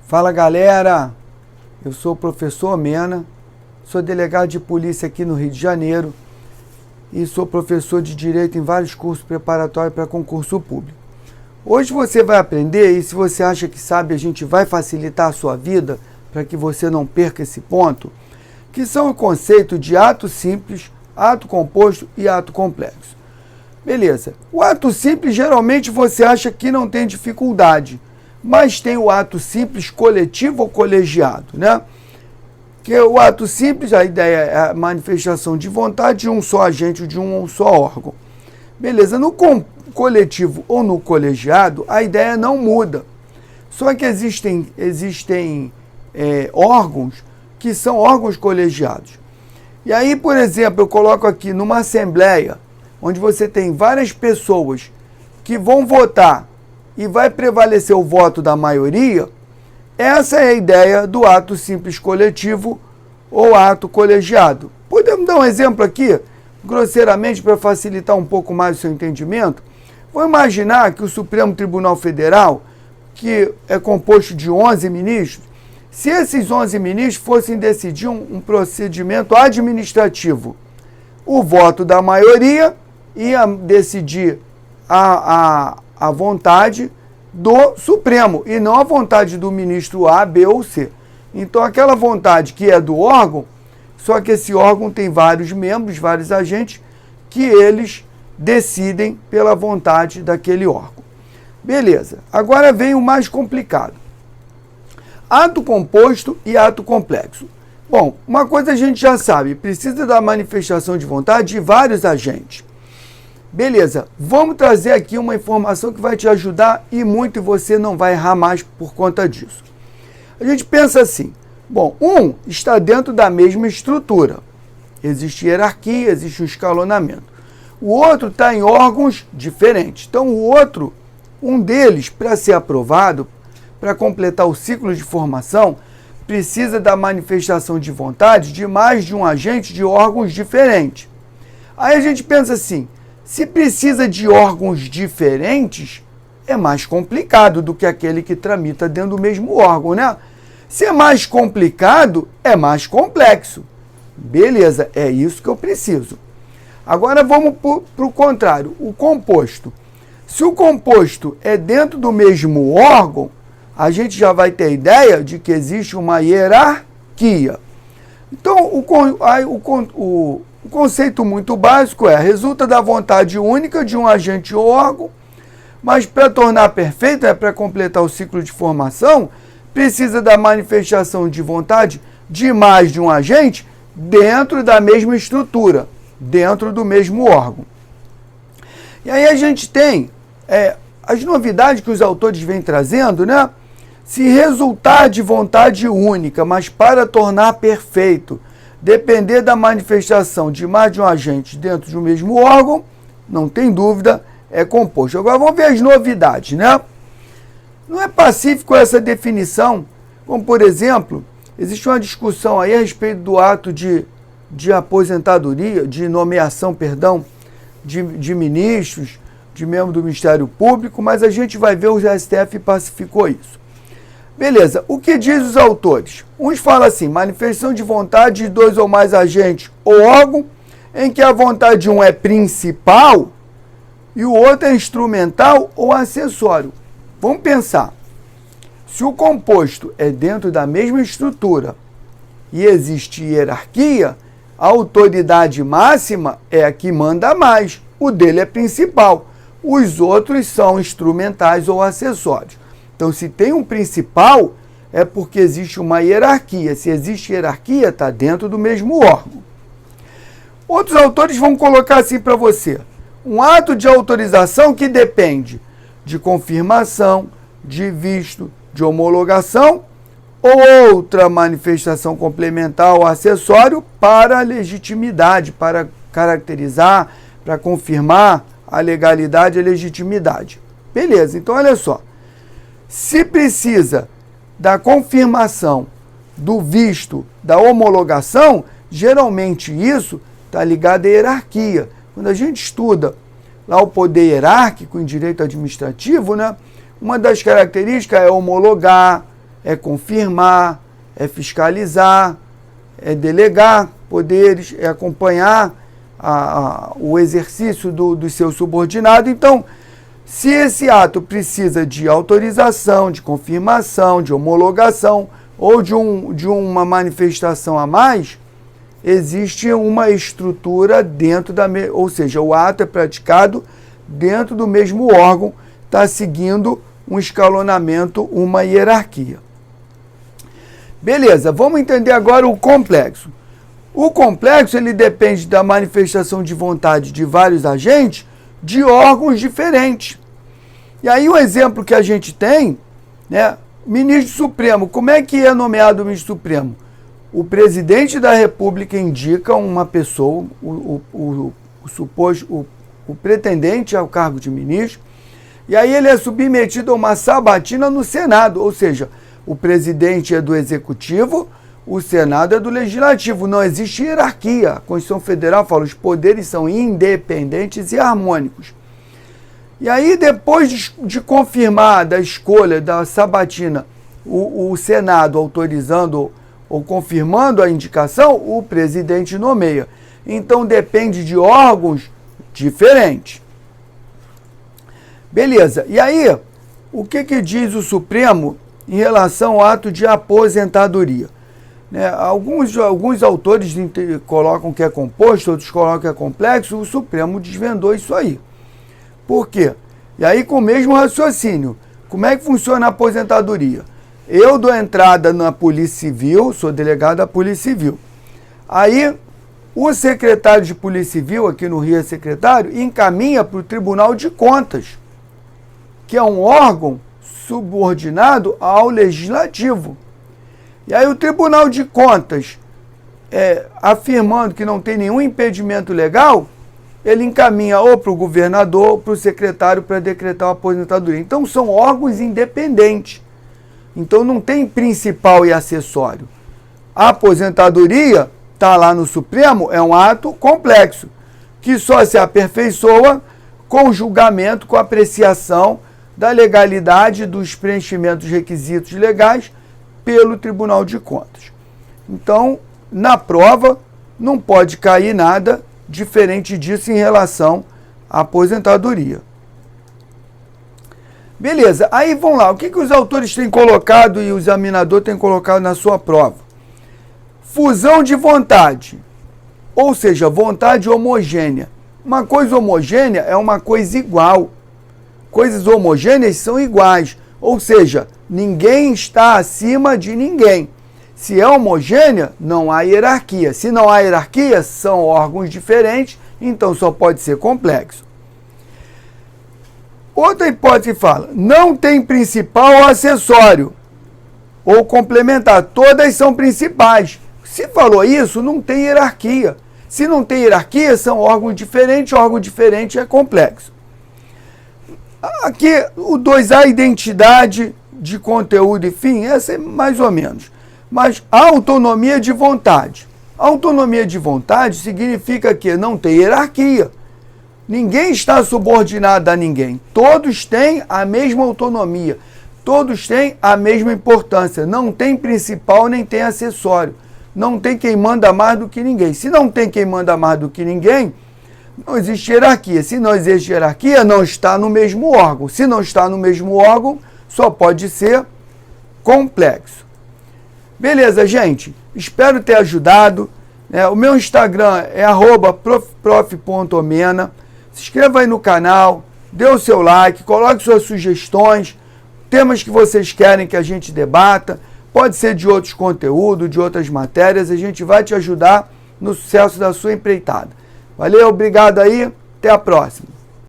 Fala galera, eu sou o professor Mena, sou delegado de polícia aqui no Rio de Janeiro e sou professor de Direito em vários cursos preparatórios para concurso público. Hoje você vai aprender, e se você acha que sabe, a gente vai facilitar a sua vida para que você não perca esse ponto, que são o conceito de ato simples, ato composto e ato complexo. Beleza, o ato simples geralmente você acha que não tem dificuldade, mas tem o ato simples coletivo ou colegiado, né? Que o ato simples, a ideia é a manifestação de vontade de um só agente ou de um só órgão. Beleza, no coletivo ou no colegiado, a ideia não muda. Só que existem órgãos que são órgãos colegiados. E aí, por exemplo, eu coloco aqui numa assembleia, onde você tem várias pessoas que vão votar e vai prevalecer o voto da maioria, essa é a ideia do ato simples coletivo ou ato colegiado. Podemos dar um exemplo aqui, grosseiramente, para facilitar um pouco mais o seu entendimento? Vou imaginar que o Supremo Tribunal Federal, que é composto de 11 ministros, se esses 11 ministros fossem decidir um procedimento administrativo, o voto da maioria ia decidir a vontade do Supremo e não a vontade do ministro A, B ou C. Então aquela vontade que é do órgão, só que esse órgão tem vários membros, vários agentes, que eles decidem pela vontade daquele órgão. Beleza, agora vem o mais complicado. Ato composto e ato complexo. Bom, uma coisa a gente já sabe, precisa da manifestação de vontade de vários agentes. Beleza, vamos trazer aqui uma informação que vai te ajudar e muito, e você não vai errar mais por conta disso. A gente pensa assim, bom, um está dentro da mesma estrutura, existe hierarquia, existe um escalonamento. O outro está em órgãos diferentes. Então um deles, para ser aprovado, para completar o ciclo de formação, precisa da manifestação de vontade de mais de um agente de órgãos diferentes. Aí a gente pensa assim, se precisa de órgãos diferentes, é mais complicado do que aquele que tramita dentro do mesmo órgão, né? Se é mais complicado, é mais complexo. Beleza, é isso que eu preciso. Agora vamos para o contrário, o composto. Se o composto é dentro do mesmo órgão, a gente já vai ter a ideia de que existe uma hierarquia. Então, o conceito muito básico é, resulta da vontade única de um agente ou órgão, mas para tornar perfeito, para completar o ciclo de formação, precisa da manifestação de vontade de mais de um agente dentro da mesma estrutura, dentro do mesmo órgão. E aí a gente tem as novidades que os autores vêm trazendo, né? Se resultar de vontade única, mas para tornar perfeito, depender da manifestação de mais de um agente dentro de um mesmo órgão, não tem dúvida, é composto. Agora vamos ver as novidades, né? Não é pacífico essa definição, como por exemplo, existe uma discussão aí a respeito do ato de aposentadoria, de nomeação, perdão, de ministros, de membros do Ministério Público, mas a gente vai ver o STF pacificou isso. Beleza, o que diz os autores? Uns falam assim, manifestação de vontade de dois ou mais agentes ou órgão, em que a vontade de um é principal e o outro é instrumental ou acessório. Vamos pensar, se o composto é dentro da mesma estrutura e existe hierarquia, a autoridade máxima é a que manda mais, o dele é principal, os outros são instrumentais ou acessórios. Então, se tem um principal, é porque existe uma hierarquia. Se existe hierarquia, está dentro do mesmo órgão. Outros autores vão colocar assim para você. Um ato de autorização que depende de confirmação, de visto, de homologação ou outra manifestação complementar ou acessório para a legitimidade, para caracterizar, para confirmar a legalidade e a legitimidade. Beleza, então olha só. Se precisa da confirmação, do visto, da homologação, geralmente isso está ligado à hierarquia. Quando a gente estuda lá o poder hierárquico em direito administrativo, né, uma das características é homologar, é confirmar, é fiscalizar, é delegar poderes, é acompanhar o exercício do seu subordinado. Então, se esse ato precisa de autorização, de confirmação, de homologação ou de uma manifestação a mais, existe uma estrutura dentro ou seja, o ato é praticado dentro do mesmo órgão, está seguindo um escalonamento, uma hierarquia. Beleza, vamos entender agora o complexo. O complexo, ele depende da manifestação de vontade de vários agentes de órgãos diferentes. E aí o exemplo que a gente tem, né, ministro Supremo, como é que é nomeado o ministro Supremo? O presidente da República indica uma pessoa, o pretendente ao cargo de ministro, e aí ele é submetido a uma sabatina no Senado, ou seja, o presidente é do Executivo, o Senado é do Legislativo, não existe hierarquia. A Constituição Federal fala que os poderes são independentes e harmônicos. E aí, depois de confirmar da escolha da sabatina, o Senado autorizando ou confirmando a indicação, o presidente nomeia. Então, depende de órgãos diferentes. Beleza. E aí, o que diz o Supremo em relação ao ato de aposentadoria? Alguns autores colocam que é composto, outros colocam que é complexo. O Supremo desvendou isso aí. Por quê? E aí, com o mesmo raciocínio, como é que funciona a aposentadoria? Eu dou entrada na Polícia Civil, sou delegado da Polícia Civil. Aí, o secretário de Polícia Civil, aqui no Rio é secretário, encaminha para o Tribunal de Contas, que é um órgão subordinado ao Legislativo. E aí o Tribunal de Contas, afirmando que não tem nenhum impedimento legal, ele encaminha ou para o governador ou para o secretário para decretar a aposentadoria. Então são órgãos independentes. Então não tem principal e acessório. A aposentadoria, está lá no Supremo, é um ato complexo, que só se aperfeiçoa com julgamento, com apreciação da legalidade dos preenchimentos dos requisitos legais pelo Tribunal de Contas. Então, na prova, não pode cair nada diferente disso em relação à aposentadoria. Beleza, aí vamos lá, o que os autores têm colocado e o examinador tem colocado na sua prova? Fusão de vontade, ou seja, vontade homogênea. Uma coisa homogênea é uma coisa igual. Coisas homogêneas são iguais, ou seja, ninguém está acima de ninguém. Se é homogênea, não há hierarquia. Se não há hierarquia, são órgãos diferentes, então só pode ser complexo. Outra hipótese fala, não tem principal ou acessório, ou complementar, todas são principais. Se falou isso, não tem hierarquia. Se não tem hierarquia, são órgão diferente é complexo. Aqui, o 2A, identidade de conteúdo e fim, essa é mais ou menos. Mas a autonomia de vontade. A autonomia de vontade significa que não tem hierarquia. Ninguém está subordinado a ninguém. Todos têm a mesma autonomia. Todos têm a mesma importância. Não tem principal nem tem acessório. Não tem quem manda mais do que ninguém. Se não tem quem manda mais do que ninguém, não existe hierarquia. Se não existe hierarquia, não está no mesmo órgão. Se não está no mesmo órgão, só pode ser complexo. Beleza, gente? Espero ter ajudado. O meu Instagram é @prof.omena. Se inscreva aí no canal, dê o seu like, coloque suas sugestões, temas que vocês querem que a gente debata. Pode ser de outros conteúdos, de outras matérias. A gente vai te ajudar no sucesso da sua empreitada. Valeu, obrigado aí. Até a próxima.